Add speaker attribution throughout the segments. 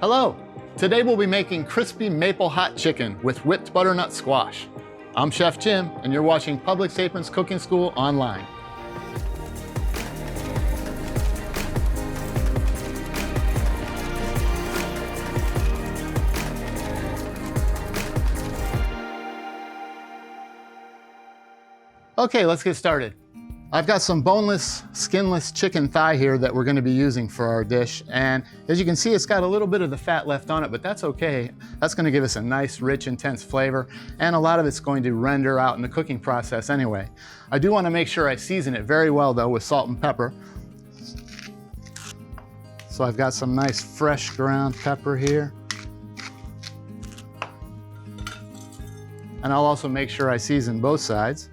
Speaker 1: Hello! Today we'll be making crispy maple hot chicken with whipped butternut squash. I'm Chef Jim, and you're watching Public Sapiens Cooking School online. Okay, let's get started. I've got some boneless, skinless chicken thigh here that we're gonna be using for our dish. And as you can see, it's got a little bit of the fat left on it, but that's okay. That's gonna give us a nice, rich, intense flavor. And a lot of it's going to render out in the cooking process anyway. I do wanna make sure I season it very well though with salt and pepper. So I've got some nice fresh ground pepper here. And I'll also make sure I season both sides.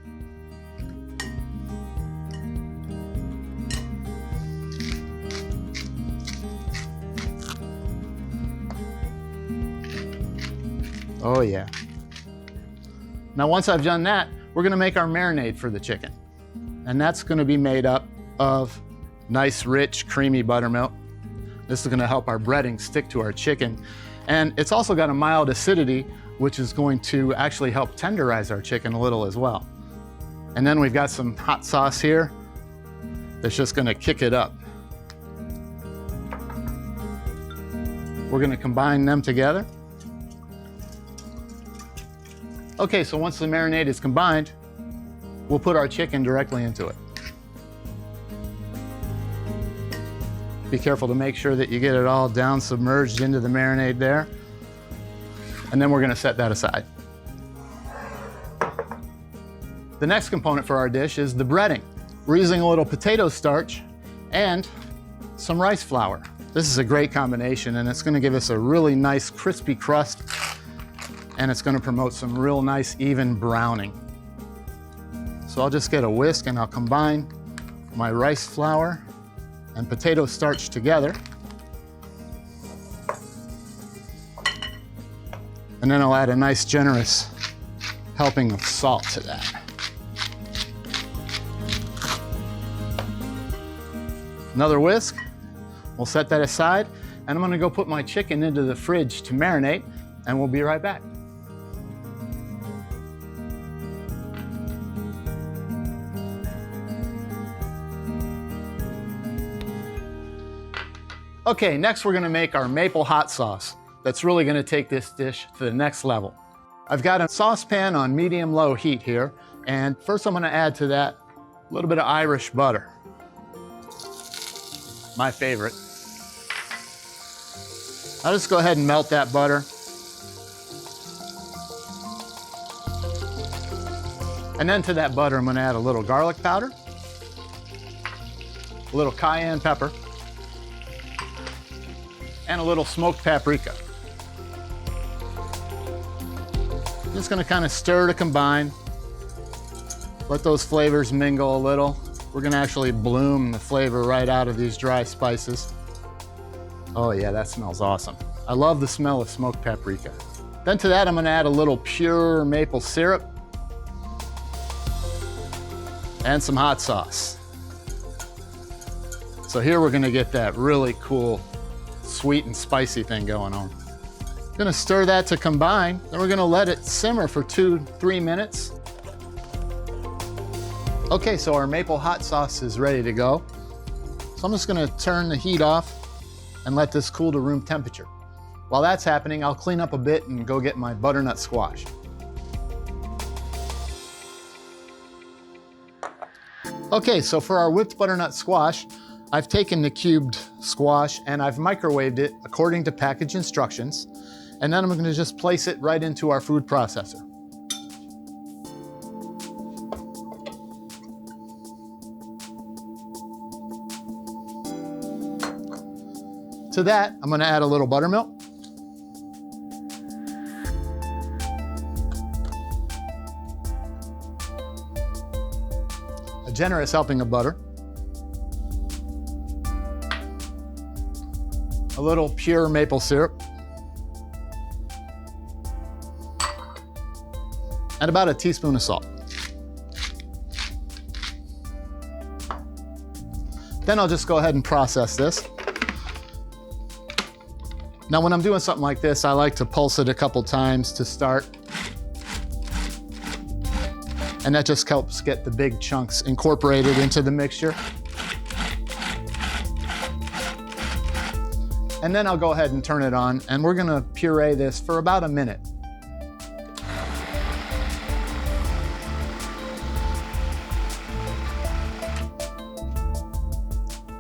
Speaker 1: Oh yeah. Now once I've done that, we're gonna make our marinade for the chicken. And that's gonna be made up of nice, rich, creamy buttermilk. This is gonna help our breading stick to our chicken. And it's also got a mild acidity, which is going to actually help tenderize our chicken a little as well. And then we've got some hot sauce here that's just gonna kick it up. We're gonna combine them together. Okay, so once the marinade is combined, we'll put our chicken directly into it. Be careful to make sure that you get it all down submerged into the marinade there. And then we're gonna set that aside. The next component for our dish is the breading. We're using a little potato starch and some rice flour. This is a great combination and it's gonna give us a really nice crispy crust, and it's gonna promote some real nice even browning. So I'll just get a whisk and I'll combine my rice flour and potato starch together. And then I'll add a nice generous helping of salt to that. Another whisk, we'll set that aside, and I'm gonna go put my chicken into the fridge to marinate, and we'll be right back. Okay, next we're gonna make our maple hot sauce. That's really gonna take this dish to the next level. I've got a saucepan on medium-low heat here, and first I'm gonna add to that a little bit of Irish butter. My favorite. I'll just go ahead and melt that butter. And then to that butter, I'm gonna add a little garlic powder, a little cayenne pepper, and a little smoked paprika. Just gonna kind of stir to combine. Let those flavors mingle a little. We're gonna actually bloom the flavor right out of these dry spices. Oh yeah, that smells awesome. I love the smell of smoked paprika. Then to that, I'm gonna add a little pure maple syrup and some hot sauce. So here we're gonna get that really cool sweet and spicy thing going on. Gonna stir that to combine, then we're gonna let it simmer for 2-3 minutes. Okay, so our maple hot sauce is ready to go. So I'm just gonna turn the heat off and let this cool to room temperature. While that's happening, I'll clean up a bit and go get my butternut squash. Okay, so for our whipped butternut squash, I've taken the cubed squash and I've microwaved it according to package instructions. And then I'm gonna just place it right into our food processor. To that, I'm gonna add a little buttermilk. A generous helping of butter. A little pure maple syrup. And about a teaspoon of salt. Then I'll just go ahead and process this. Now, when I'm doing something like this, I like to pulse it a couple times to start. And that just helps get the big chunks incorporated into the mixture. And then I'll go ahead and turn it on, and we're gonna puree this for about a minute.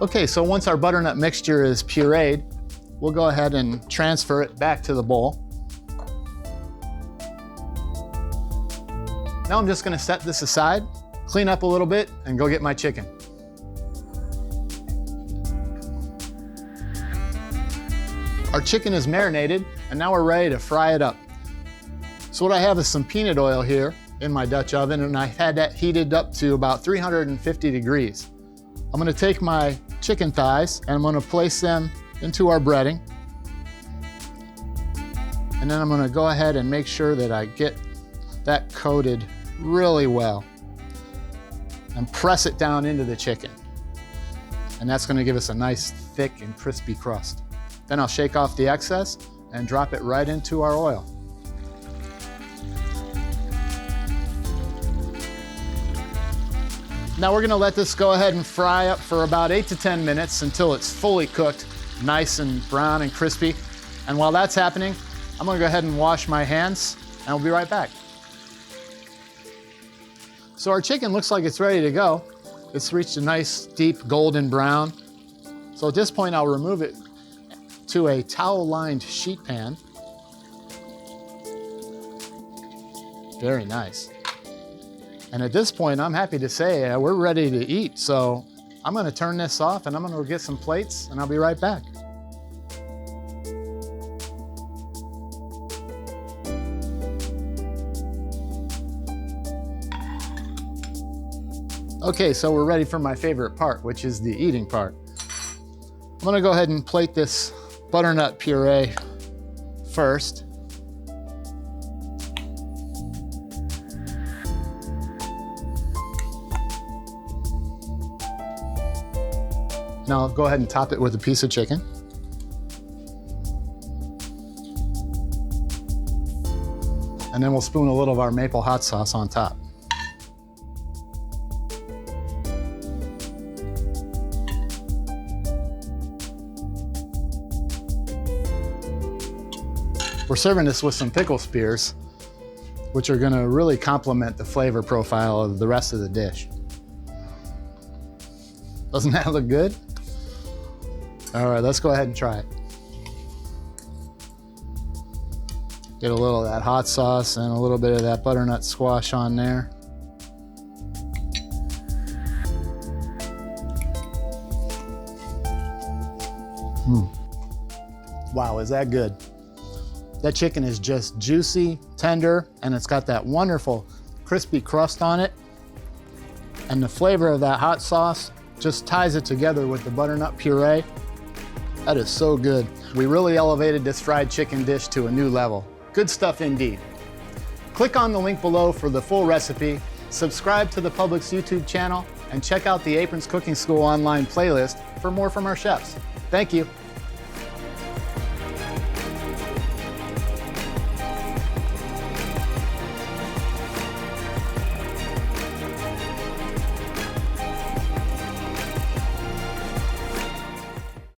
Speaker 1: Okay, so once our butternut mixture is pureed, we'll go ahead and transfer it back to the bowl. Now I'm just gonna set this aside, clean up a little bit, and go get my chicken. Our chicken is marinated, and now we're ready to fry it up. So what I have is some peanut oil here in my Dutch oven, and I had that heated up to about 350 degrees. I'm gonna take my chicken thighs, and I'm gonna place them into our breading. And then I'm gonna go ahead and make sure that I get that coated really well and press it down into the chicken. And that's gonna give us a nice thick and crispy crust. Then I'll shake off the excess and drop it right into our oil. Now we're gonna let this go ahead and fry up for about 8 to 10 minutes until it's fully cooked, nice and brown and crispy. And while that's happening, I'm gonna go ahead and wash my hands, and we'll be right back. So our chicken looks like it's ready to go. It's reached a nice deep golden brown. So at this point, I'll remove it to a towel-lined sheet pan. Very nice. And at this point, I'm happy to say we're ready to eat. So I'm gonna turn this off, and I'm gonna go get some plates, and I'll be right back. Okay, so we're ready for my favorite part, which is the eating part. I'm gonna go ahead and plate this butternut puree first. Now I'll go ahead and top it with a piece of chicken. And then we'll spoon a little of our maple hot sauce on top. We're serving this with some pickle spears, which are gonna really complement the flavor profile of the rest of the dish. Doesn't that look good? All right, let's go ahead and try it. Get a little of that hot sauce and a little bit of that butternut squash on there. Wow, is that good? That chicken is just juicy, tender, and it's got that wonderful crispy crust on it. And the flavor of that hot sauce just ties it together with the butternut puree. That is so good. We really elevated this fried chicken dish to a new level. Good stuff indeed. Click on the link below for the full recipe, subscribe to the Publix YouTube channel, and check out the Aprons Cooking School online playlist for more from our chefs. Thank you.